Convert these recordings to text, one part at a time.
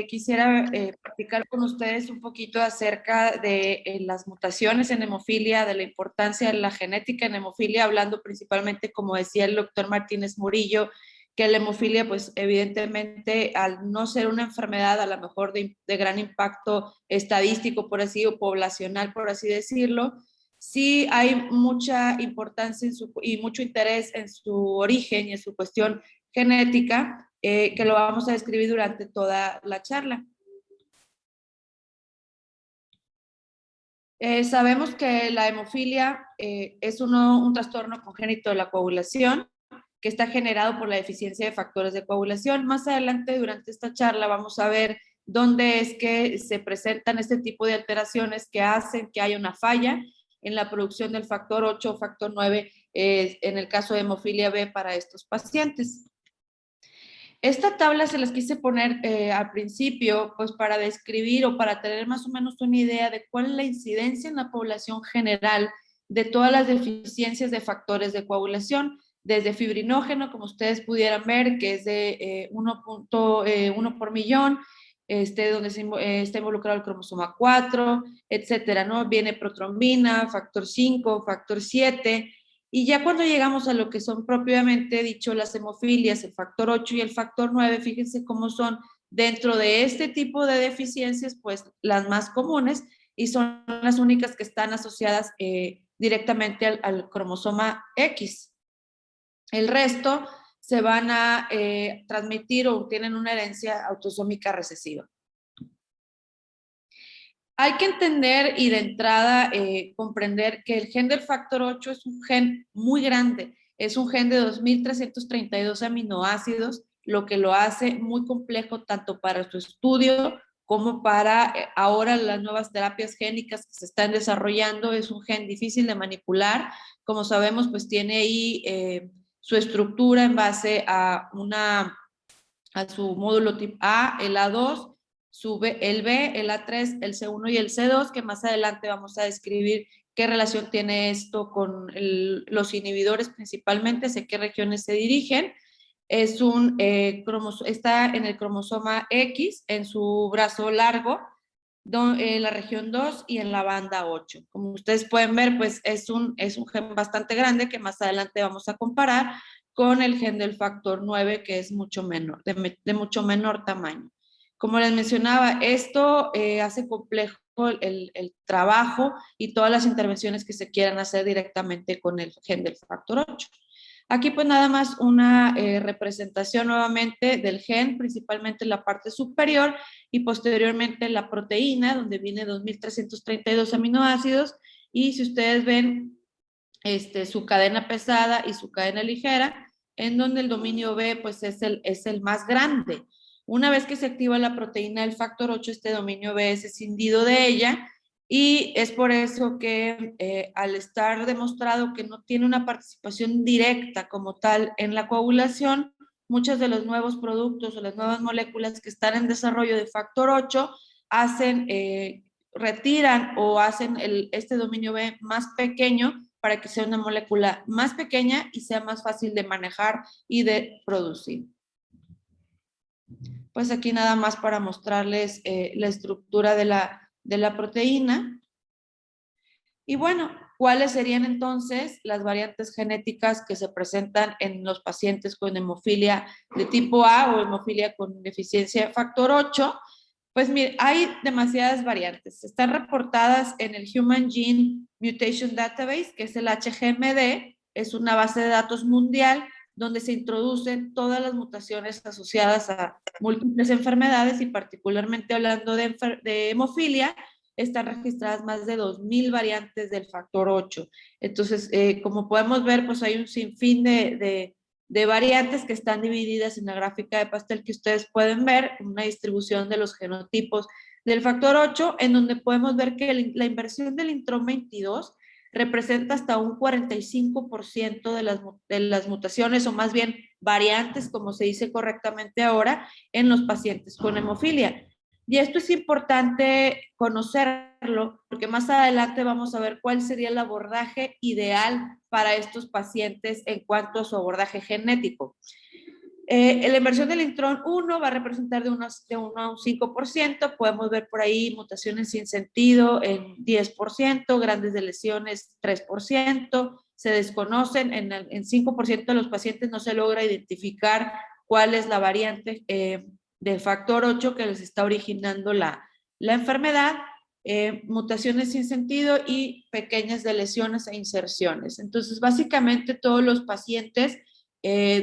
quisiera platicar con ustedes un poquito acerca de las mutaciones en hemofilia, de la importancia de la genética en hemofilia, hablando principalmente, como decía el doctor Martínez Murillo, que la hemofilia, pues evidentemente, al no ser una enfermedad a lo mejor de gran impacto estadístico, por así, o poblacional, por así decirlo, sí hay mucha importancia y mucho interés en su origen y en su cuestión genética, que lo vamos a describir durante toda la charla. Sabemos que la hemofilia es un trastorno congénito de la coagulación que está generado por la deficiencia de factores de coagulación. Más adelante, durante esta charla, vamos a ver dónde es que se presentan este tipo de alteraciones que hacen que haya una falla en la producción del factor 8 o factor 9 en el caso de hemofilia B para estos pacientes. Esta tabla se las quise poner al principio, pues para describir o para tener más o menos una idea de cuál es la incidencia en la población general de todas las deficiencias de factores de coagulación, desde fibrinógeno, como ustedes pudieran ver, que es de 1.1 por millón, donde está involucrado el cromosoma 4, etcétera, ¿no? Viene protrombina, factor 5, factor 7, y ya cuando llegamos a lo que son propiamente dicho las hemofilias, el factor 8 y el factor 9, fíjense cómo son dentro de este tipo de deficiencias, pues las más comunes y son las únicas que están asociadas directamente al cromosoma X. El resto se van a transmitir o tienen una herencia autosómica recesiva. Hay que entender y de entrada comprender que el gen del factor 8 es un gen muy grande, es un gen de 2.332 aminoácidos, lo que lo hace muy complejo tanto para su estudio como para ahora las nuevas terapias génicas que se están desarrollando. Es un gen difícil de manipular, como sabemos, pues tiene ahí su estructura en base a su módulo tipo A, el A2, el B, el A3, el C1 y el C2, que más adelante vamos a describir qué relación tiene esto con los inhibidores principalmente, hacia qué regiones se dirigen. Está en el cromosoma X, en su brazo largo, en la región 2 y en la banda 8. Como ustedes pueden ver, pues es un gen bastante grande que más adelante vamos a comparar con el gen del factor 9, que es mucho menor, de mucho menor tamaño. Como les mencionaba, esto hace complejo el trabajo y todas las intervenciones que se quieran hacer directamente con el gen del factor 8. Aquí pues nada más una representación nuevamente del gen, principalmente en la parte superior y posteriormente la proteína, donde viene 2.332 aminoácidos, y si ustedes ven su cadena pesada y su cadena ligera, en donde el dominio B pues es el más grande. Una vez que se activa la proteína del factor 8, este dominio B es escindido de ella, y es por eso que al estar demostrado que no tiene una participación directa como tal en la coagulación, muchos de los nuevos productos o las nuevas moléculas que están en desarrollo de factor 8 retiran o hacen este dominio B más pequeño para que sea una molécula más pequeña y sea más fácil de manejar y de producir. Pues aquí nada más para mostrarles la estructura de la proteína. Y bueno, ¿cuáles serían entonces las variantes genéticas que se presentan en los pacientes con hemofilia de tipo A o hemofilia con deficiencia de factor 8? Pues mire, hay demasiadas variantes. Están reportadas en el Human Gene Mutation Database, que es el HGMD, es una base de datos mundial donde se introducen todas las mutaciones asociadas a múltiples enfermedades y particularmente hablando de hemofilia, están registradas más de 2.000 variantes del factor 8. Entonces, como podemos ver, pues hay un sinfín de variantes que están divididas en la gráfica de pastel que ustedes pueden ver, una distribución de los genotipos del factor 8, en donde podemos ver que la inversión del intrón 22 representa hasta un 45% de las mutaciones, o más bien variantes, como se dice correctamente ahora, en los pacientes con hemofilia. Y esto es importante conocerlo, porque más adelante vamos a ver cuál sería el abordaje ideal para estos pacientes en cuanto a su abordaje genético. La inversión del intrón 1 va a representar de 1 a un 5%, podemos ver por ahí mutaciones sin sentido en 10%, grandes de lesiones 3%, se desconocen, en 5% de los pacientes no se logra identificar cuál es la variante del factor 8 que les está originando la enfermedad, mutaciones sin sentido y pequeñas de lesiones e inserciones. Entonces, básicamente todos los pacientes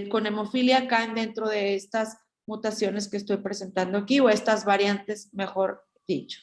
con hemofilia caen dentro de estas mutaciones que estoy presentando aquí, o estas variantes, mejor dicho.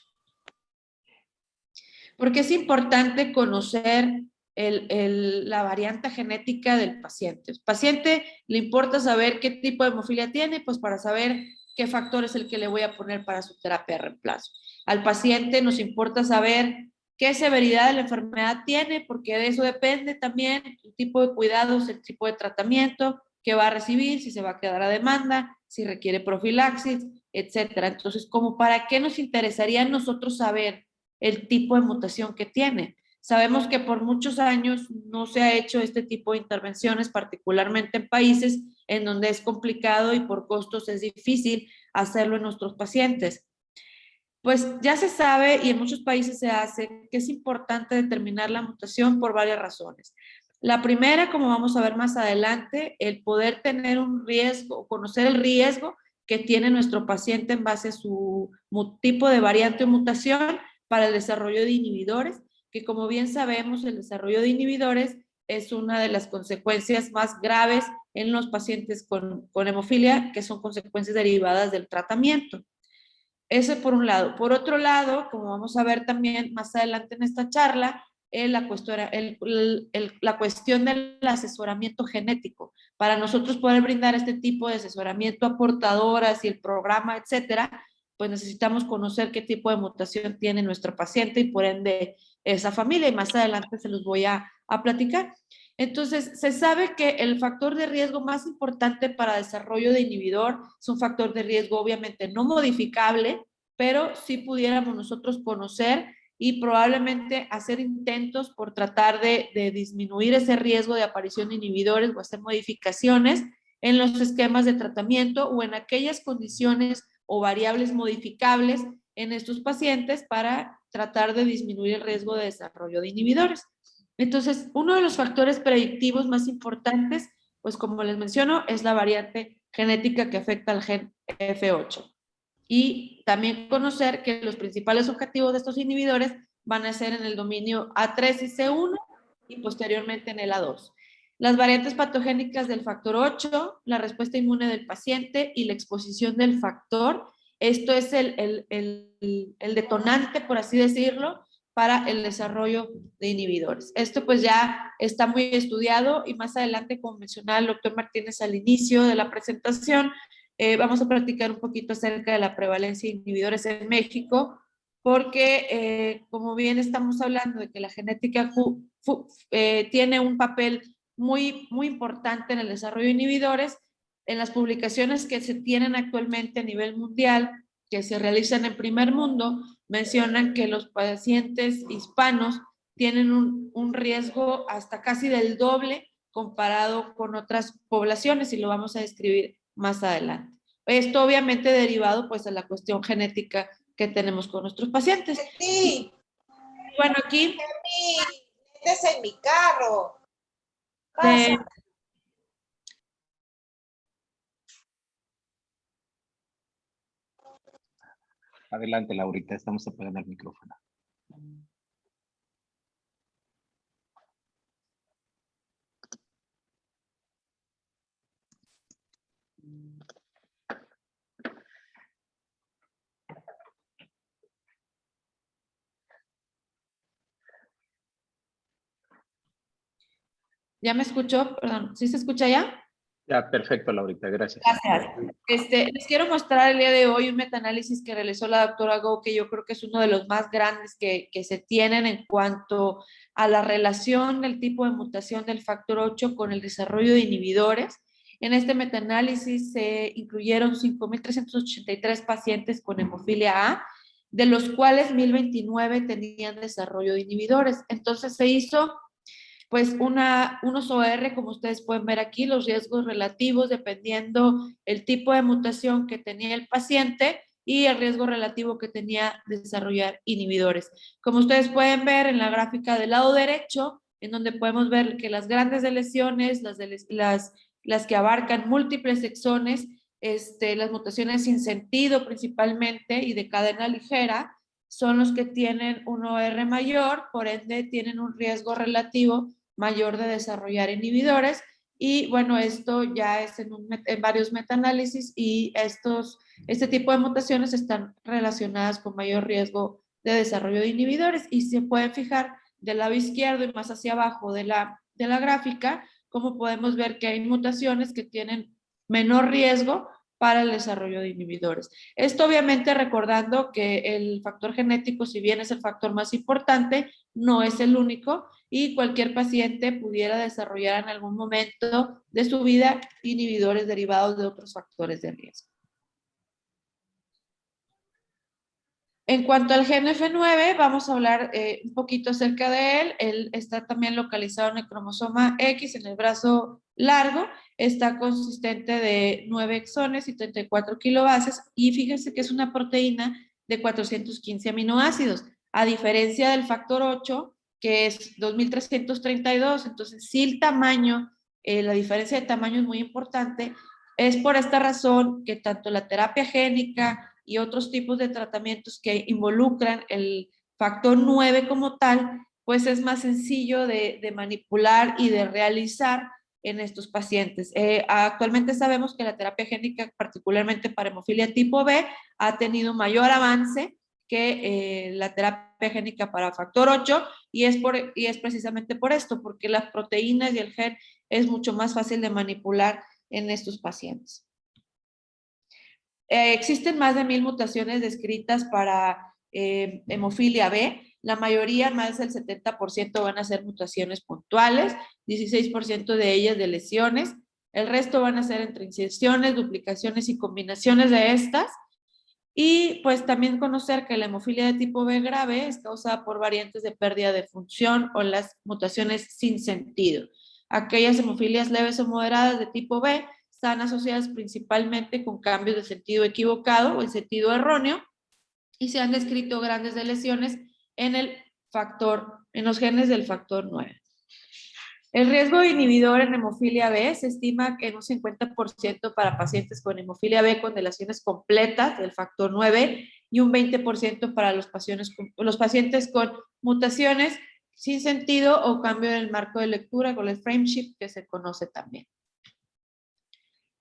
Porque es importante conocer la variante genética del paciente. El paciente le importa saber qué tipo de hemofilia tiene, pues para saber qué factor es el que le voy a poner para su terapia de reemplazo. Al paciente nos importa saber qué severidad de la enfermedad tiene, porque de eso depende también el tipo de cuidados, el tipo de tratamiento que va a recibir, si se va a quedar a demanda, si requiere profilaxis, etcétera. Entonces, ¿como para qué nos interesaría a nosotros saber el tipo de mutación que tiene? Sabemos que por muchos años no se ha hecho este tipo de intervenciones, particularmente en países en donde es complicado y por costos es difícil hacerlo en nuestros pacientes. Pues ya se sabe y en muchos países se hace que es importante determinar la mutación por varias razones. La primera, como vamos a ver más adelante, el poder tener un riesgo, conocer el riesgo que tiene nuestro paciente en base a su tipo de variante o mutación para el desarrollo de inhibidores, que como bien sabemos, el desarrollo de inhibidores es una de las consecuencias más graves en los pacientes con hemofilia, que son consecuencias derivadas del tratamiento. Ese por un lado. Por otro lado, como vamos a ver también más adelante en esta charla, la cuestión del asesoramiento genético. Para nosotros poder brindar este tipo de asesoramiento a portadoras y el programa, etcétera, pues necesitamos conocer qué tipo de mutación tiene nuestro paciente y por ende esa familia, y más adelante se los voy a platicar. Entonces, se sabe que el factor de riesgo más importante para desarrollo de inhibidor es un factor de riesgo obviamente no modificable, pero sí pudiéramos nosotros conocer y probablemente hacer intentos por tratar de disminuir ese riesgo de aparición de inhibidores o hacer modificaciones en los esquemas de tratamiento o en aquellas condiciones o variables modificables en estos pacientes para tratar de disminuir el riesgo de desarrollo de inhibidores. Entonces, uno de los factores predictivos más importantes, pues como les menciono, es la variante genética que afecta al gen F8. Y también conocer que los principales objetivos de estos inhibidores van a ser en el dominio A3 y C1 y posteriormente en el A2. Las variantes patogénicas del factor 8, la respuesta inmune del paciente y la exposición del factor. Esto es el detonante, por así decirlo, para el desarrollo de inhibidores. Esto pues ya está muy estudiado y más adelante, como mencionaba el doctor Martínez al inicio de la presentación, vamos a platicar un poquito acerca de la prevalencia de inhibidores en México, porque como bien estamos hablando de que la genética tiene un papel muy, muy importante en el desarrollo de inhibidores, en las publicaciones que se tienen actualmente a nivel mundial, que se realizan en primer mundo, mencionan que los pacientes hispanos tienen un riesgo hasta casi del doble comparado con otras poblaciones, y lo vamos a describir más adelante. Esto obviamente derivado pues de la cuestión genética que tenemos con nuestros pacientes. Sí. Bueno, aquí... Metes en mi carro. Adelante, Laurita, estamos apagando el micrófono. ¿Ya me escuchó? Perdón, ¿sí se escucha ya? Ya, perfecto, Laurita, gracias. Gracias. Les quiero mostrar el día de hoy un metaanálisis que realizó la doctora Go, que yo creo que es uno de los más grandes que se tienen en cuanto a la relación del tipo de mutación del factor 8 con el desarrollo de inhibidores. En este metaanálisis se incluyeron 5.383 pacientes con hemofilia A, de los cuales 1.029 tenían desarrollo de inhibidores. Entonces se hizo pues unos OR, como ustedes pueden ver aquí, los riesgos relativos dependiendo el tipo de mutación que tenía el paciente y el riesgo relativo que tenía de desarrollar inhibidores. Como ustedes pueden ver en la gráfica del lado derecho, en donde podemos ver que las grandes lesiones, las que abarcan múltiples exones, las mutaciones sin sentido principalmente y de cadena ligera, son los que tienen un OR mayor, por ende tienen un riesgo relativo mayor de desarrollar inhibidores. Y bueno, esto ya es en varios metaanálisis y este tipo de mutaciones están relacionadas con mayor riesgo de desarrollo de inhibidores. Y se pueden fijar del lado izquierdo y más hacia abajo de la gráfica, como podemos ver que hay mutaciones que tienen menor riesgo para el desarrollo de inhibidores. Esto obviamente recordando que el factor genético, si bien es el factor más importante, no es el único y cualquier paciente pudiera desarrollar en algún momento de su vida inhibidores derivados de otros factores de riesgo. En cuanto al GNF9, vamos a hablar un poquito acerca de él. Él está también localizado en el cromosoma X, en el brazo largo. Está consistente de 9 exones y 34 kilobases. Y fíjense que es una proteína de 415 aminoácidos, a diferencia del factor 8, que es 2332. Entonces, sí, el tamaño, la diferencia de tamaño es muy importante. Es por esta razón que tanto la terapia génica y otros tipos de tratamientos que involucran el factor 9 como tal, pues es más sencillo de manipular y de realizar en estos pacientes. Actualmente sabemos que la terapia génica, particularmente para hemofilia tipo B, ha tenido mayor avance que la terapia génica para factor 8 y es precisamente por esto, porque las proteínas y el gen es mucho más fácil de manipular en estos pacientes. Existen más de 1000 mutaciones descritas para hemofilia B. La mayoría, más del 70%, van a ser mutaciones puntuales, 16% de ellas de lesiones. El resto van a ser entre inserciones, duplicaciones y combinaciones de estas. Y pues también conocer que la hemofilia de tipo B grave es causada por variantes de pérdida de función o las mutaciones sin sentido. Aquellas hemofilias leves o moderadas de tipo B están asociadas principalmente con cambios de sentido equivocado o en sentido erróneo y se han descrito grandes lesiones en los genes del factor 9. El riesgo inhibidor en hemofilia B se estima que en un 50% para pacientes con hemofilia B con deleciones completas del factor 9 y un 20% para los pacientes con mutaciones sin sentido o cambio en el marco de lectura con el frameshift, que se conoce también.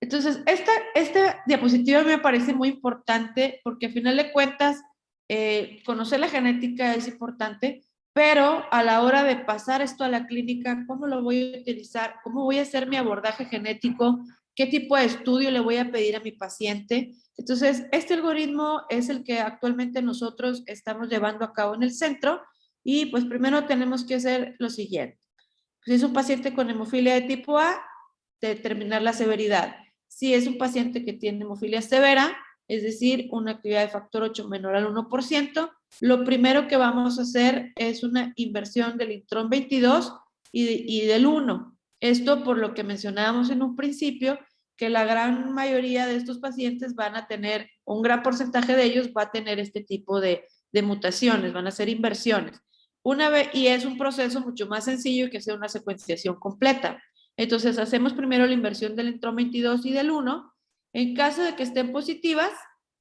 Entonces, esta diapositiva me parece muy importante porque al final de cuentas, conocer la genética es importante, pero a la hora de pasar esto a la clínica, ¿cómo lo voy a utilizar? ¿Cómo voy a hacer mi abordaje genético? ¿Qué tipo de estudio le voy a pedir a mi paciente? Entonces, este algoritmo es el que actualmente nosotros estamos llevando a cabo en el centro y pues primero tenemos que hacer lo siguiente. Si es un paciente con hemofilia de tipo A, determinar la severidad. Si es un paciente que tiene hemofilia severa, es decir, una actividad de factor 8 menor al 1%, lo primero que vamos a hacer es una inversión del intrón 22 y del 1. Esto por lo que mencionábamos en un principio, que la gran mayoría de estos pacientes van a tener, un gran porcentaje de ellos va a tener este tipo de mutaciones, van a ser inversiones. Y es un proceso mucho más sencillo que hacer una secuenciación completa. Entonces, hacemos primero la inversión del intrón 22 y del 1. En caso de que estén positivas,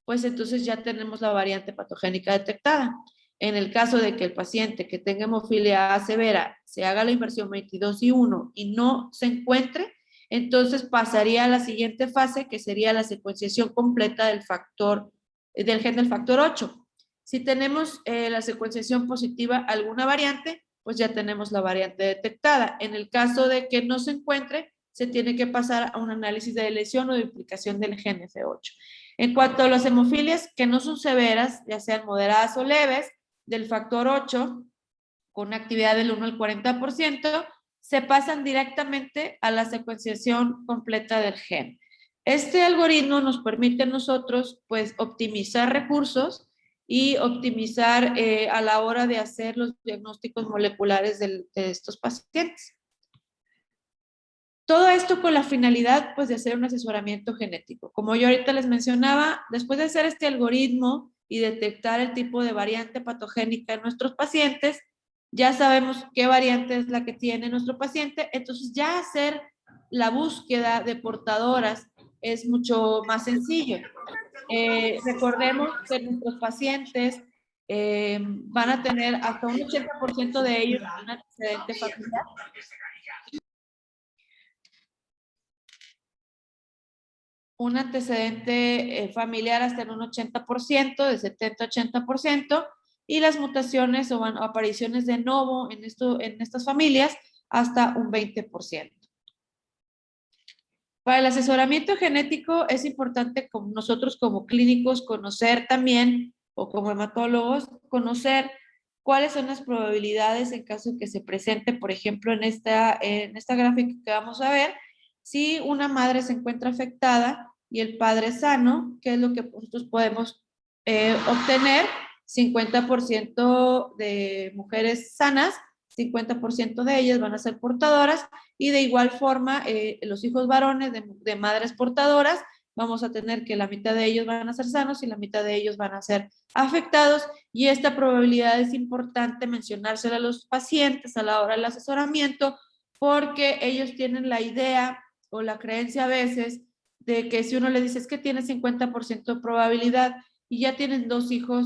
pues entonces ya tenemos la variante patogénica detectada. En el caso de que el paciente que tenga hemofilia A severa se haga la inversión 22 y 1 y no se encuentre, entonces pasaría a la siguiente fase, que sería la secuenciación completa del gen del factor 8. Si tenemos la secuenciación positiva alguna variante, pues ya tenemos la variante detectada. En el caso de que no se encuentre, se tiene que pasar a un análisis de lesión o de duplicación del GNF8. En cuanto a las hemofilias que no son severas, ya sean moderadas o leves, del factor 8, con una actividad del 1 al 40%, se pasan directamente a la secuenciación completa del gen. Este algoritmo nos permite a nosotros, pues, optimizar recursos y optimizar a la hora de hacer los diagnósticos moleculares de estos pacientes. Todo esto con la finalidad, pues, de hacer un asesoramiento genético. Como yo ahorita les mencionaba, después de hacer este algoritmo y detectar el tipo de variante patogénica en nuestros pacientes, ya sabemos qué variante es la que tiene nuestro paciente, entonces ya hacer la búsqueda de portadoras es mucho más sencillo. Recordemos que nuestros pacientes van a tener hasta un 80% de ellos un antecedente familiar. Un antecedente familiar hasta en un 80%, de 70-80%, y las mutaciones o apariciones de novo en estas familias hasta un 20%. Para el asesoramiento genético es importante nosotros como clínicos conocer también, o como hematólogos, conocer cuáles son las probabilidades en caso de que se presente, por ejemplo, en esta gráfica que vamos a ver, si una madre se encuentra afectada y el padre sano, ¿qué es lo que nosotros podemos obtener? 50% de mujeres sanas, 50% de ellas van a ser portadoras, y de igual forma los hijos varones de madres portadoras, vamos a tener que la mitad de ellos van a ser sanos y la mitad de ellos van a ser afectados, y esta probabilidad es importante mencionársela a los pacientes a la hora del asesoramiento, porque ellos tienen la idea o la creencia a veces de que si uno le dice es que tiene 50% de probabilidad y ya tienen 2 hijos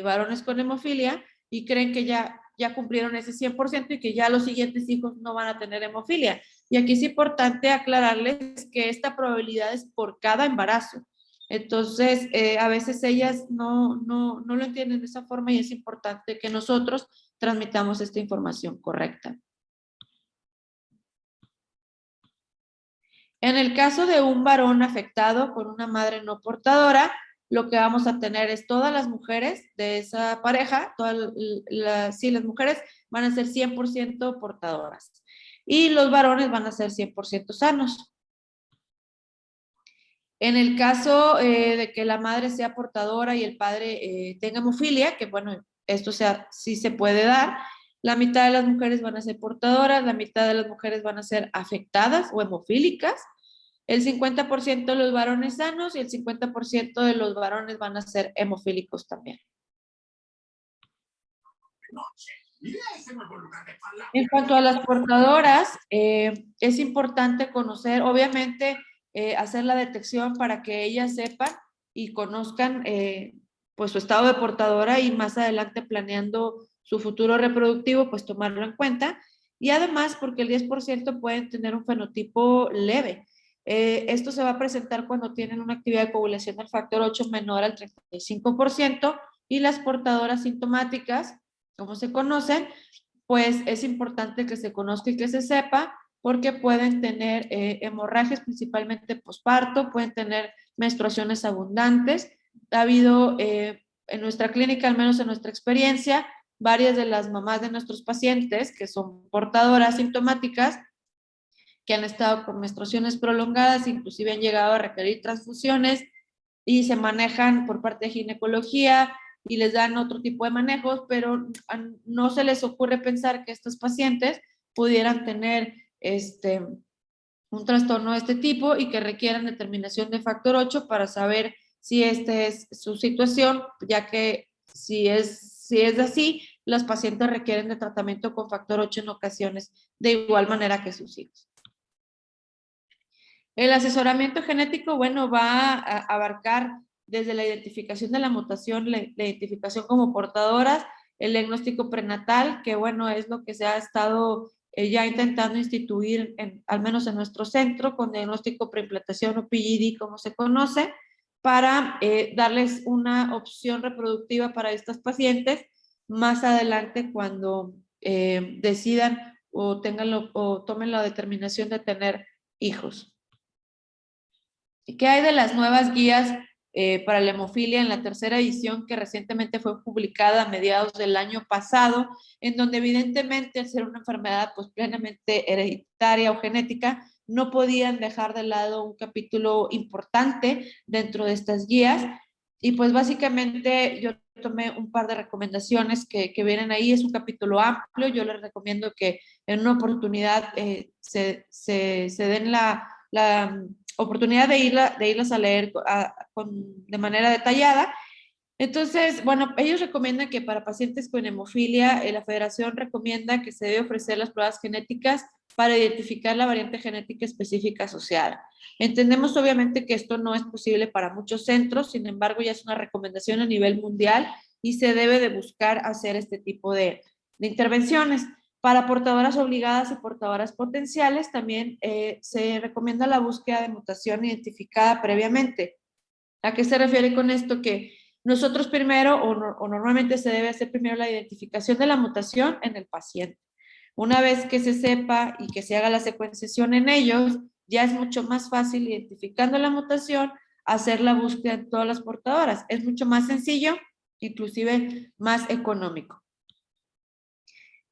varones con hemofilia y creen que ya cumplieron ese 100% y que ya los siguientes hijos no van a tener hemofilia. Y aquí es importante aclararles que esta probabilidad es por cada embarazo. Entonces, a veces ellas no lo entienden de esa forma y es importante que nosotros transmitamos esta información correcta. En el caso de un varón afectado con una madre no portadora, lo que vamos a tener es todas las mujeres de esa pareja, las mujeres van a ser 100% portadoras y los varones van a ser 100% sanos. En el caso de que la madre sea portadora y el padre tenga hemofilia, que bueno, esto sí se puede dar, la mitad de las mujeres van a ser portadoras, la mitad de las mujeres van a ser afectadas o hemofílicas, el 50% de los varones sanos y el 50% de los varones van a ser hemofílicos también. En cuanto a las portadoras, es importante conocer, obviamente, hacer la detección para que ellas sepan y conozcan pues su estado de portadora y más adelante planeando su futuro reproductivo, pues tomarlo en cuenta. Y además, porque el 10% pueden tener un fenotipo leve. Esto se va a presentar cuando tienen una actividad de coagulación del factor 8 menor al 35% y las portadoras sintomáticas, como se conocen, pues es importante que se conozca y que se sepa porque pueden tener hemorragias principalmente posparto, pueden tener menstruaciones abundantes. Ha habido en nuestra clínica, al menos en nuestra experiencia, varias de las mamás de nuestros pacientes que son portadoras sintomáticas, que han estado con menstruaciones prolongadas, inclusive han llegado a requerir transfusiones y se manejan por parte de ginecología y les dan otro tipo de manejos, pero no se les ocurre pensar que estos pacientes pudieran tener un trastorno de este tipo y que requieran determinación de factor 8 para saber si esta es su situación, ya que si es así, los pacientes requieren de tratamiento con factor 8 en ocasiones, de igual manera que sus hijos. El asesoramiento genético, bueno, va a abarcar desde la identificación de la mutación, la identificación como portadoras, el diagnóstico prenatal, que bueno, es lo que se ha estado ya intentando instituir, al menos en nuestro centro, con diagnóstico preimplantación o PGD, como se conoce, para darles una opción reproductiva para estas pacientes más adelante cuando decidan o tomen la determinación de tener hijos. ¿Qué hay de las nuevas guías para la hemofilia en la tercera edición que recientemente fue publicada a mediados del año pasado, en donde evidentemente al ser una enfermedad pues plenamente hereditaria o genética, no podían dejar de lado un capítulo importante dentro de estas guías, Y pues básicamente yo tomé un par de recomendaciones que vienen ahí. Es un capítulo amplio. Yo les recomiendo que en una oportunidad se den la oportunidad de irlas a leer de manera detallada. Entonces, bueno, ellos recomiendan que para pacientes con hemofilia, la federación recomienda que se debe ofrecer las pruebas genéticas para identificar la variante genética específica asociada. Entendemos obviamente que esto no es posible para muchos centros, sin embargo ya es una recomendación a nivel mundial y se debe de buscar hacer este tipo de intervenciones. Para portadoras obligadas y portadoras potenciales también se recomienda la búsqueda de mutación identificada previamente. ¿A qué se refiere con esto? Que nosotros primero, o normalmente se debe hacer primero la identificación de la mutación en el paciente. Una vez que se sepa y que se haga la secuenciación en ellos, ya es mucho más fácil identificando la mutación, hacer la búsqueda en todas las portadoras. Es mucho más sencillo, inclusive más económico.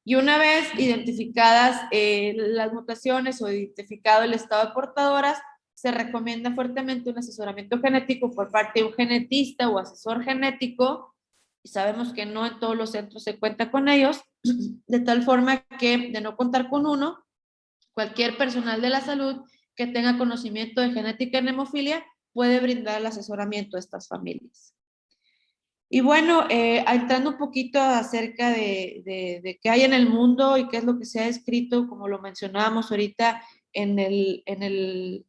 Y una vez identificadas las mutaciones o identificado el estado de portadoras, se recomienda fuertemente un asesoramiento genético por parte de un genetista o asesor genético, y sabemos que no en todos los centros se cuenta con ellos, de tal forma que de no contar con uno, cualquier personal de la salud que tenga conocimiento de genética en hemofilia puede brindar el asesoramiento a estas familias. Y bueno, entrando un poquito acerca de qué hay en el mundo y qué es lo que se ha escrito, como lo mencionábamos ahorita en el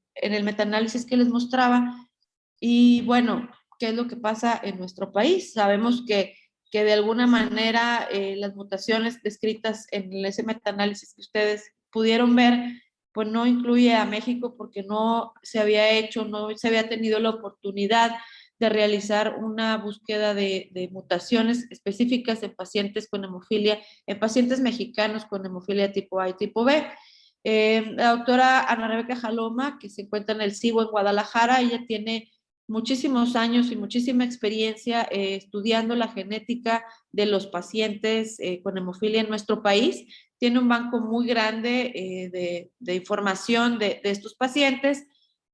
metaanálisis que les mostraba, y bueno, qué es lo que pasa en nuestro país. Sabemos que de alguna manera las mutaciones descritas en ese metaanálisis que ustedes pudieron ver, pues no incluye a México porque no se había hecho, no se había tenido la oportunidad de realizar una búsqueda de mutaciones específicas en pacientes con hemofilia, en pacientes mexicanos con hemofilia tipo A y tipo B. La doctora Ana Rebeca Jaloma, que se encuentra en el CIBO en Guadalajara, ella tiene muchísimos años y muchísima experiencia estudiando la genética de los pacientes con hemofilia en nuestro país. Tiene un banco muy grande de información de estos pacientes.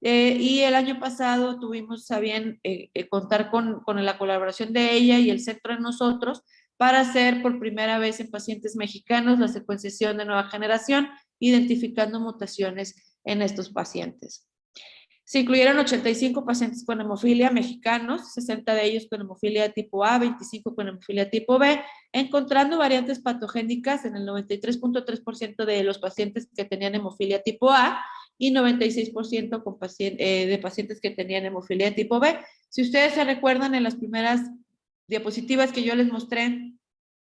Y el año pasado tuvimos a bien contar con la colaboración de ella y el centro de nosotros para hacer por primera vez en pacientes mexicanos la secuenciación de nueva generación, identificando mutaciones en estos pacientes. Se incluyeron 85 pacientes con hemofilia mexicanos, 60 de ellos con hemofilia tipo A, 25 con hemofilia tipo B, encontrando variantes patogénicas en el 93.3% de los pacientes que tenían hemofilia tipo A y 96% con de pacientes que tenían hemofilia tipo B. Si ustedes se recuerdan, en las primeras diapositivas que yo les mostré,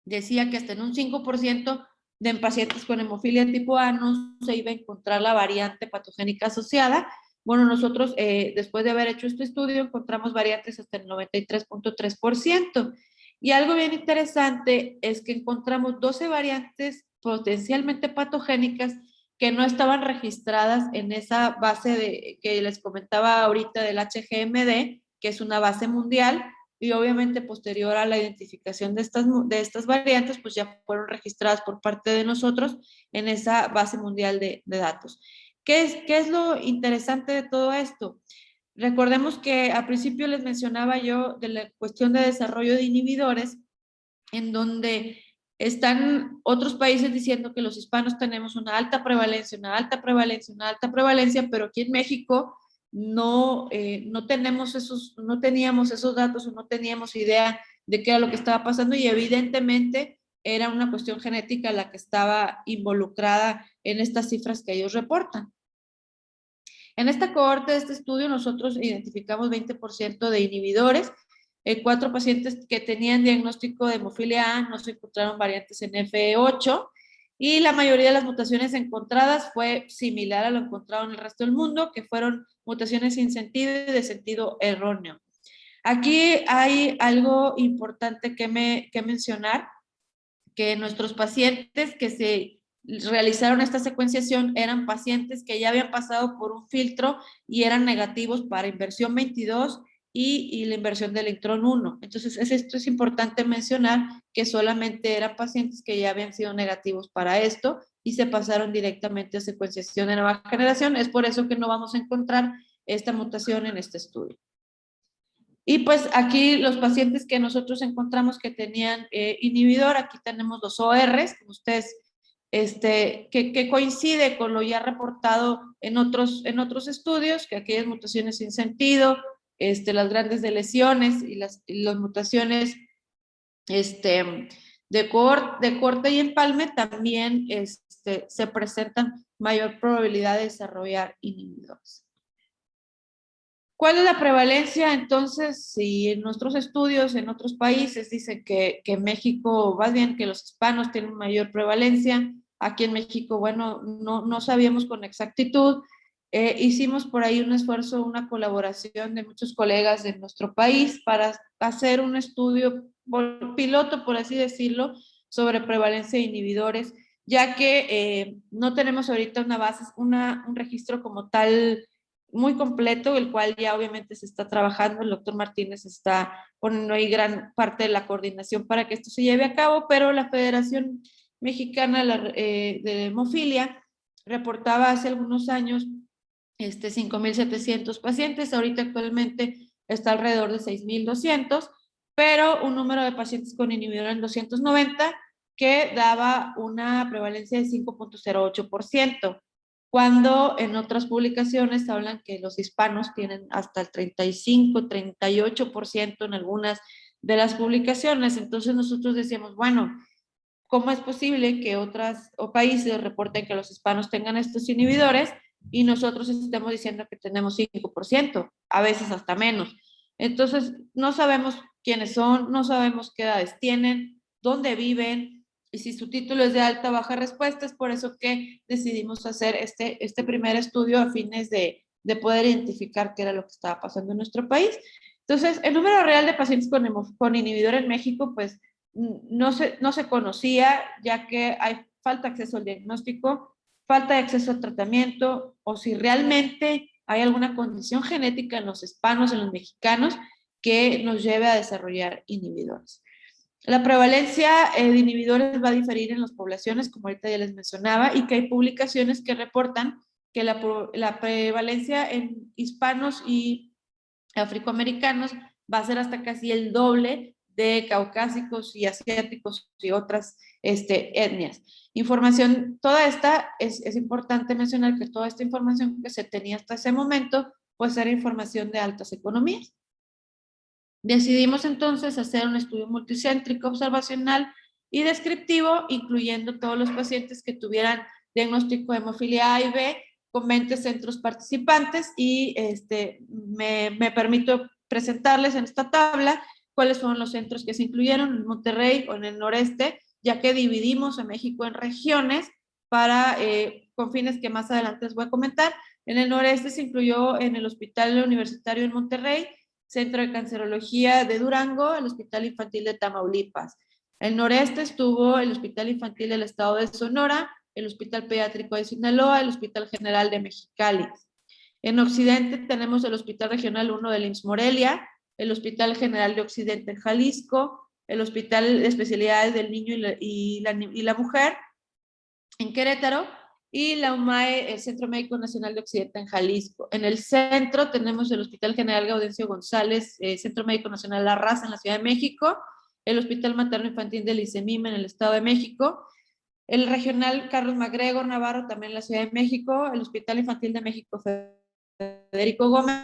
decía que hasta en un 5% de pacientes con hemofilia tipo A no se iba a encontrar la variante patogénica asociada. Bueno, nosotros después de haber hecho este estudio encontramos variantes hasta el 93.3%. Y algo bien interesante es que encontramos 12 variantes potencialmente patogénicas que no estaban registradas en esa base que les comentaba ahorita del HGMD, que es una base mundial, y obviamente posterior a la identificación de estas variantes, pues ya fueron registradas por parte de nosotros en esa base mundial de datos. ¿Qué es lo interesante de todo esto? Recordemos que al principio les mencionaba yo de la cuestión de desarrollo de inhibidores, en donde están otros países diciendo que los hispanos tenemos una alta prevalencia, una alta prevalencia, una alta prevalencia, pero aquí en México no teníamos esos datos o no teníamos idea de qué era lo que estaba pasando, y evidentemente era una cuestión genética la que estaba involucrada en estas cifras que ellos reportan. En esta cohorte de este estudio nosotros identificamos 20% de inhibidores. 4 pacientes que tenían diagnóstico de hemofilia A no se encontraron variantes en F8, y la mayoría de las mutaciones encontradas fue similar a lo encontrado en el resto del mundo, que fueron mutaciones sin sentido y de sentido erróneo. Aquí hay algo importante que mencionar, que nuestros pacientes que se realizaron esta secuenciación eran pacientes que ya habían pasado por un filtro y eran negativos para inversión 22 y la inversión del electrón 1. Entonces, esto es importante mencionar, que solamente eran pacientes que ya habían sido negativos para esto y se pasaron directamente a secuenciación de nueva generación. Es por eso que no vamos a encontrar esta mutación en este estudio. Y pues aquí los pacientes que nosotros encontramos que tenían inhibidor, aquí tenemos los ORs, como ustedes, que coincide con lo ya reportado en otros estudios, que aquellas mutaciones sin sentido, las grandes de lesiones y las mutaciones de corte y empalme también se presentan mayor probabilidad de desarrollar inhibidores. ¿Cuál es la prevalencia? Entonces, si en nuestros estudios en otros países dicen que México, más bien que los hispanos tienen mayor prevalencia, aquí en México, bueno, no sabíamos con exactitud. Hicimos por ahí un esfuerzo, una colaboración de muchos colegas de nuestro país para hacer un estudio piloto, por así decirlo, sobre prevalencia de inhibidores, ya que no tenemos ahorita una base, un registro como tal muy completo, el cual ya obviamente se está trabajando. El doctor Martínez está poniendo ahí gran parte de la coordinación para que esto se lleve a cabo, pero la Federación Mexicana de Hemofilia reportaba hace algunos años 5,700 pacientes, ahorita actualmente está alrededor de 6,200, pero un número de pacientes con inhibidor en 290 que daba una prevalencia de 5,08%, cuando en otras publicaciones hablan que los hispanos tienen hasta el 35, 38% en algunas de las publicaciones. Entonces nosotros decíamos, bueno, ¿cómo es posible que otros países reporten que los hispanos tengan estos inhibidores y nosotros estemos diciendo que tenemos 5%, a veces hasta menos? Entonces, no sabemos quiénes son, no sabemos qué edades tienen, dónde viven, y si su título es de alta o baja respuesta. Es por eso que decidimos hacer este primer estudio a fines de poder identificar qué era lo que estaba pasando en nuestro país. Entonces, el número real de pacientes con inhibidor en México, pues, no se conocía, ya que hay falta de acceso al diagnóstico, falta de acceso al tratamiento, o si realmente hay alguna condición genética en los hispanos, en los mexicanos, que nos lleve a desarrollar inhibidores. La prevalencia de inhibidores va a diferir en las poblaciones, como ahorita ya les mencionaba, y que hay publicaciones que reportan que la prevalencia en hispanos y afroamericanos va a ser hasta casi el doble de caucásicos y asiáticos y otras etnias. Información, toda esta, es importante mencionar que toda esta información que se tenía hasta ese momento, pues era información de altas economías. Decidimos entonces hacer un estudio multicéntrico, observacional y descriptivo, incluyendo todos los pacientes que tuvieran diagnóstico de hemofilia A y B, con 20 centros participantes, y me permito presentarles en esta tabla cuáles fueron los centros que se incluyeron en Monterrey o en el noreste, ya que dividimos a México en regiones para, con fines que más adelante les voy a comentar. En el noreste se incluyó en el Hospital Universitario en Monterrey, Centro de Cancerología de Durango, el Hospital Infantil de Tamaulipas. El noreste estuvo el Hospital Infantil del Estado de Sonora, el Hospital Pediátrico de Sinaloa, el Hospital General de Mexicali. En occidente tenemos el Hospital Regional 1 de IMSS Morelia, el Hospital General de Occidente en Jalisco, el Hospital de Especialidades del Niño y la Mujer en Querétaro, y la UMAE, el Centro Médico Nacional de Occidente en Jalisco. En el centro tenemos el Hospital General Gaudencio González, Centro Médico Nacional La Raza en la Ciudad de México, el Hospital Materno Infantil del ICEMIM en el Estado de México, el Regional Carlos MacGregor Navarro también en la Ciudad de México, el Hospital Infantil de México Federico Gómez,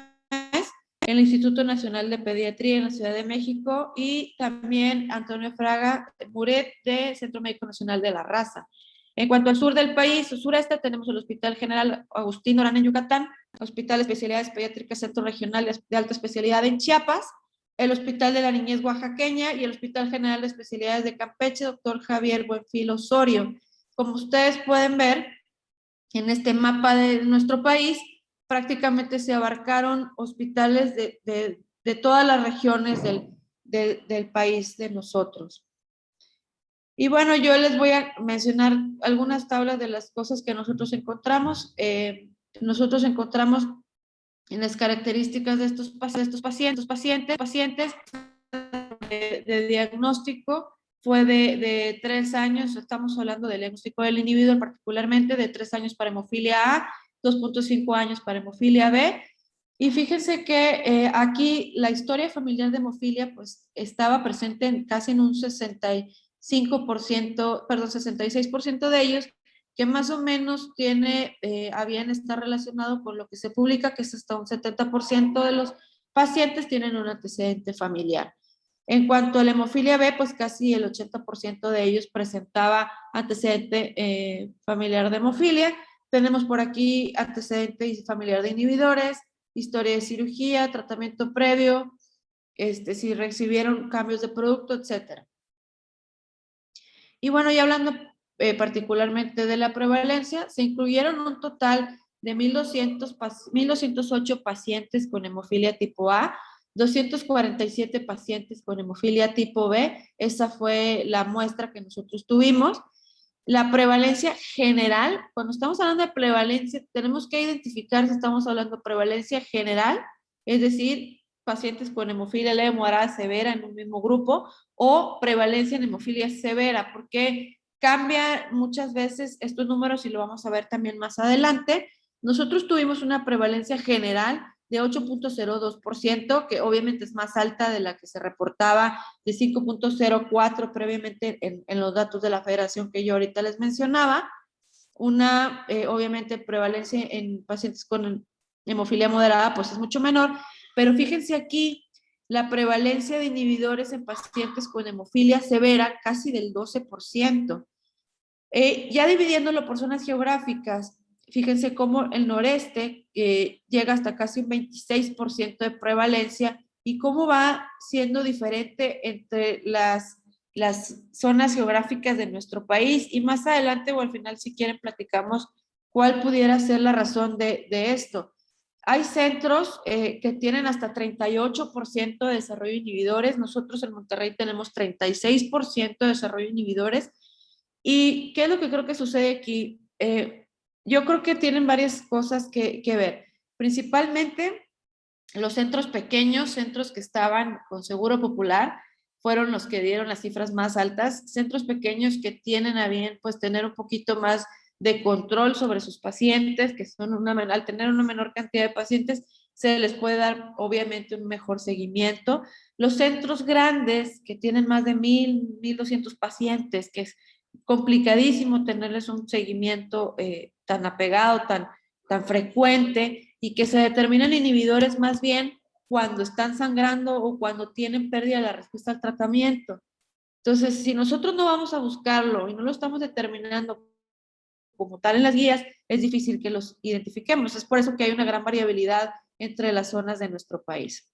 el Instituto Nacional de Pediatría en la Ciudad de México, y también Antonio Fraga Muret de Centro Médico Nacional de La Raza. En cuanto al sur del país, o sureste, tenemos el Hospital General Agustín Orán en Yucatán, Hospital de Especialidades Pediátricas Centro Regional de Alta Especialidad en Chiapas, el Hospital de la Niñez Oaxaqueña y el Hospital General de Especialidades de Campeche, Dr. Javier Buenfil Osorio. Como ustedes pueden ver, en este mapa de nuestro país, prácticamente se abarcaron hospitales de todas las regiones del país de nosotros. Y bueno, yo les voy a mencionar algunas tablas de las cosas que nosotros encontramos. Nosotros encontramos en las características de estos pacientes de diagnóstico fue de 3 años, estamos hablando del diagnóstico del inhibidor particularmente, de 3 años para hemofilia A, 2,5 años para hemofilia B, Y fíjense que aquí la historia familiar de hemofilia pues estaba presente en casi en un 65%, perdón, 66% de ellos, que más o menos tiene a bien estar relacionado con lo que se publica, que es hasta un 70% de los pacientes tienen un antecedente familiar. En cuanto a la hemofilia B, pues casi el 80% de ellos presentaba antecedente familiar de hemofilia. Tenemos por aquí antecedente familiar de inhibidores, historia de cirugía, tratamiento previo, si recibieron cambios de producto, etcétera. Y bueno, ya hablando particularmente de la prevalencia, se incluyeron un total de 1,208 pacientes con hemofilia tipo A, 247 pacientes con hemofilia tipo B, esa fue la muestra que nosotros tuvimos. La prevalencia general, cuando estamos hablando de prevalencia, tenemos que identificar si estamos hablando de prevalencia general, es decir, pacientes con hemofilia leve, moderada, severa en un mismo grupo, o prevalencia en hemofilia severa, porque cambia muchas veces estos números y lo vamos a ver también más adelante. Nosotros tuvimos una prevalencia general de 8.02%, que obviamente es más alta de la que se reportaba de 5.04 previamente en los datos de la federación que yo ahorita les mencionaba. Una, obviamente, prevalencia en pacientes con hemofilia moderada, pues es mucho menor, pero fíjense aquí, la prevalencia de inhibidores en pacientes con hemofilia severa, casi del 12%. Ya dividiéndolo por zonas geográficas, fíjense cómo el noreste llega hasta casi un 26% de prevalencia y cómo va siendo diferente entre las zonas geográficas de nuestro país. Y más adelante o al final, si quieren, platicamos cuál pudiera ser la razón de esto. Hay centros que tienen hasta 38% de desarrollo de inhibidores. Nosotros en Monterrey tenemos 36% de desarrollo de inhibidores. ¿Y qué es lo que creo que sucede aquí? Yo creo que tienen varias cosas que ver. Principalmente los centros pequeños, centros que estaban con seguro popular, fueron los que dieron las cifras más altas. Centros pequeños que tienen a bien pues tener un poquito más de control sobre sus pacientes, que son al tener una menor cantidad de pacientes, se les puede dar obviamente un mejor seguimiento. Los centros grandes que tienen más de 1,200 pacientes, que es complicadísimo tenerles un seguimiento tan apegado, tan frecuente, y que se determinan inhibidores más bien cuando están sangrando o cuando tienen pérdida de la respuesta al tratamiento. Entonces, si nosotros no vamos a buscarlo y no lo estamos determinando como tal en las guías, es difícil que los identifiquemos. Es por eso que hay una gran variabilidad entre las zonas de nuestro país.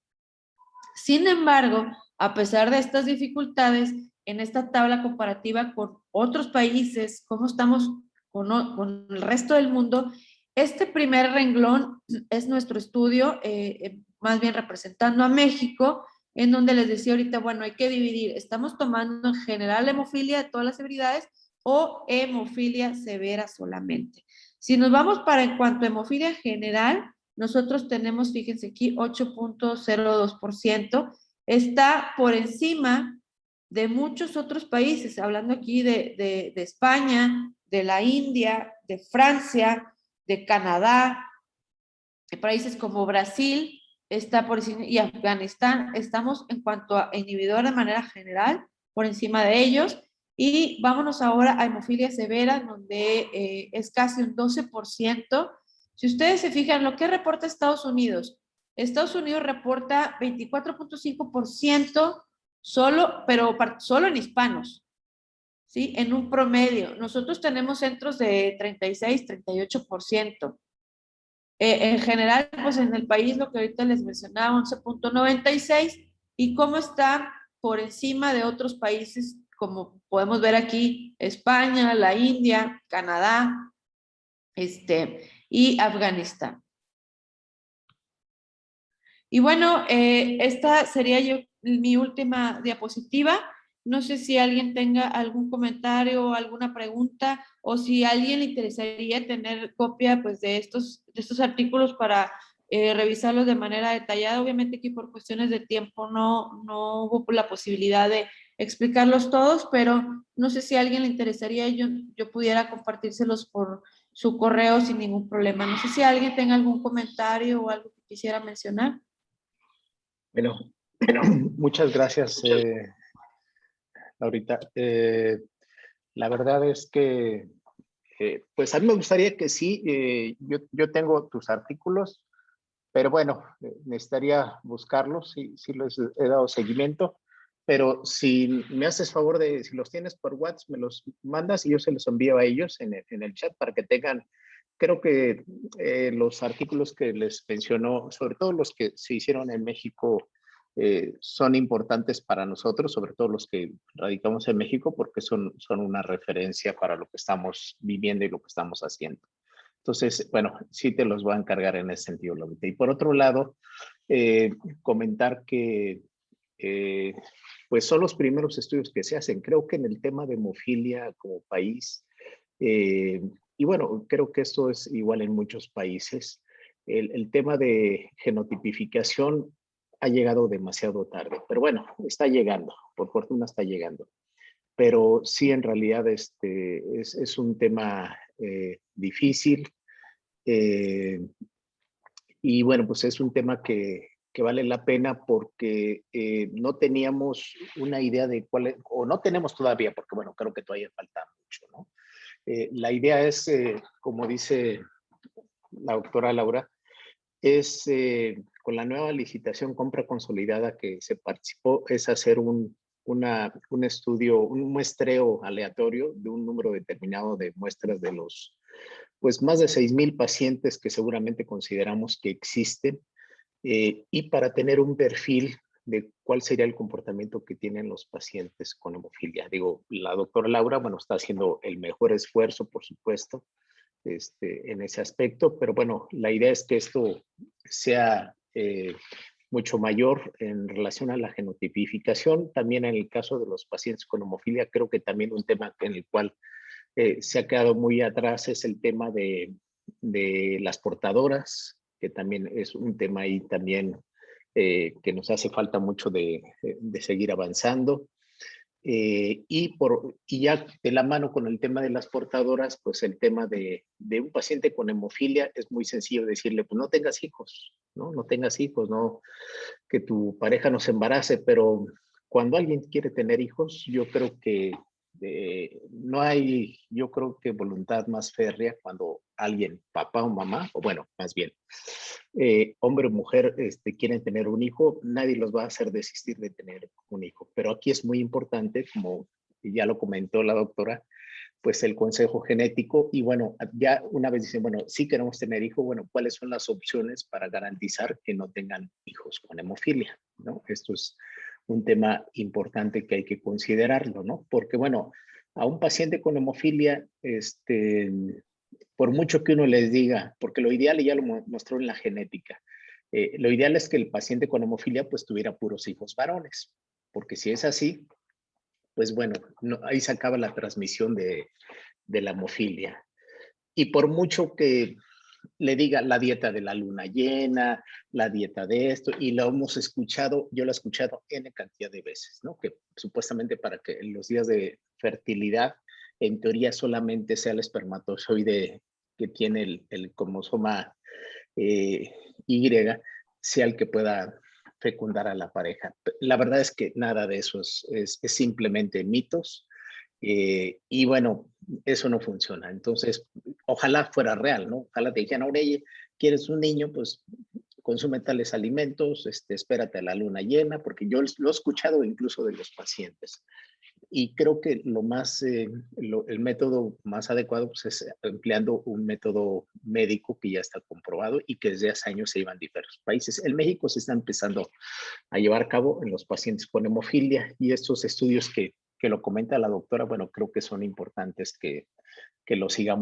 Sin embargo, a pesar de estas dificultades, en esta tabla comparativa con otros países, cómo estamos con el resto del mundo, este primer renglón es nuestro estudio, más bien representando a México, en donde les decía ahorita, bueno, hay que dividir, estamos tomando en general hemofilia de todas las severidades o hemofilia severa solamente. Si nos vamos para en cuanto a hemofilia general, nosotros tenemos, fíjense aquí, 8.02%. Está por encima de muchos otros países, hablando aquí de España, de la India, de Francia, de Canadá, de países como Brasil, está por encima, y Afganistán. Estamos en cuanto a inhibidor de manera general por encima de ellos. Y vámonos ahora a hemofilia severa, donde es casi un 12%. Si ustedes se fijan, lo que reporta Estados Unidos reporta 24.5% solo, pero solo en hispanos, ¿sí? En un promedio. Nosotros tenemos centros de 36, 38%. En general, pues en el país, lo que ahorita les mencionaba, 11.96, y cómo está por encima de otros países, como podemos ver aquí, España, la India, Canadá, y Afganistán. Y bueno, esta sería mi última diapositiva. No sé si alguien tenga algún comentario o alguna pregunta, o si a alguien le interesaría tener copia pues, de estos artículos para revisarlos de manera detallada. Obviamente aquí por cuestiones de tiempo no hubo la posibilidad de explicarlos todos, pero no sé si a alguien le interesaría, yo pudiera compartírselos por su correo sin ningún problema. No sé si alguien tenga algún comentario o algo que quisiera mencionar. Bueno, muchas gracias, Laurita. La verdad es que, pues a mí me gustaría que sí, yo tengo tus artículos, pero bueno, necesitaría buscarlos, sí les he dado seguimiento, pero si me haces favor de, si los tienes por WhatsApp, me los mandas y yo se los envío a ellos en el chat para que tengan, creo que los artículos que les mencionó, sobre todo los que se hicieron en México, son importantes para nosotros, sobre todo los que radicamos en México, porque son una referencia para lo que estamos viviendo y lo que estamos haciendo. Entonces, bueno, sí te los voy a encargar en ese sentido, Laurita. Y por otro lado, comentar que pues son los primeros estudios que se hacen. Creo que en el tema de hemofilia como país, y bueno, creo que esto es igual en muchos países, el tema de genotipificación ha llegado demasiado tarde, pero bueno, está llegando, por fortuna está llegando. Pero sí, en realidad es un tema difícil, y bueno, pues es un tema que vale la pena porque no teníamos una idea de cuál es, o no tenemos todavía, porque bueno, creo que todavía falta mucho, ¿no? La idea es, como dice la doctora Laura, es con la nueva licitación compra consolidada que se participó, es hacer un estudio, un muestreo aleatorio de un número determinado de muestras de los, pues más de 6,000 pacientes que seguramente consideramos que existen, y para tener un perfil de cuál sería el comportamiento que tienen los pacientes con hemofilia. Digo, la doctora Laura, bueno, está haciendo el mejor esfuerzo, por supuesto, en ese aspecto, pero bueno, la idea es que esto sea mucho mayor en relación a la genotipificación. También en el caso de los pacientes con hemofilia, creo que también un tema en el cual se ha quedado muy atrás es el tema de las portadoras, que también es un tema ahí también que nos hace falta mucho de seguir avanzando. Y ya de la mano con el tema de las portadoras, pues el tema de un paciente con hemofilia es muy sencillo decirle, pues no tengas hijos, ¿no? No tengas hijos, no, que tu pareja no se embarace, pero cuando alguien quiere tener hijos, yo creo que no hay, yo creo que voluntad más férrea cuando alguien, papá o mamá, o bueno, más bien, hombre o mujer, quieren tener un hijo, nadie los va a hacer desistir de tener un hijo. Pero aquí es muy importante, como ya lo comentó la doctora, pues el consejo genético y bueno, ya una vez dicen, bueno, sí queremos tener hijos, bueno, ¿cuáles son las opciones para garantizar que no tengan hijos con hemofilia? ¿No? Esto es un tema importante que hay que considerarlo, ¿no? Porque bueno, a un paciente con hemofilia, por mucho que uno les diga, porque lo ideal, y ya lo mostró en la genética, lo ideal es que el paciente con hemofilia pues tuviera puros hijos varones, porque si es así, pues bueno, no, ahí se acaba la transmisión de la hemofilia. Y por mucho que le diga la dieta de la luna llena, la dieta de esto, y lo hemos escuchado, yo lo he escuchado N cantidad de veces, ¿no? Que supuestamente para que en los días de fertilidad, en teoría solamente sea el espermatozoide que tiene el cromosoma Y, sea el que pueda fecundar a la pareja. La verdad es que nada de eso es simplemente mitos. Y bueno, eso no funciona. Entonces, ojalá fuera real, ¿no? Ojalá te dijeran, oye, ¿quieres un niño? Pues consume tales alimentos, espérate a la luna llena, porque yo lo he escuchado incluso de los pacientes. Y creo que el método más adecuado pues, es empleando un método médico que ya está comprobado y que desde hace años se lleva en diversos países. En México se está empezando a llevar a cabo en los pacientes con hemofilia y estos estudios que lo comenta la doctora, bueno, creo que son importantes que lo sigamos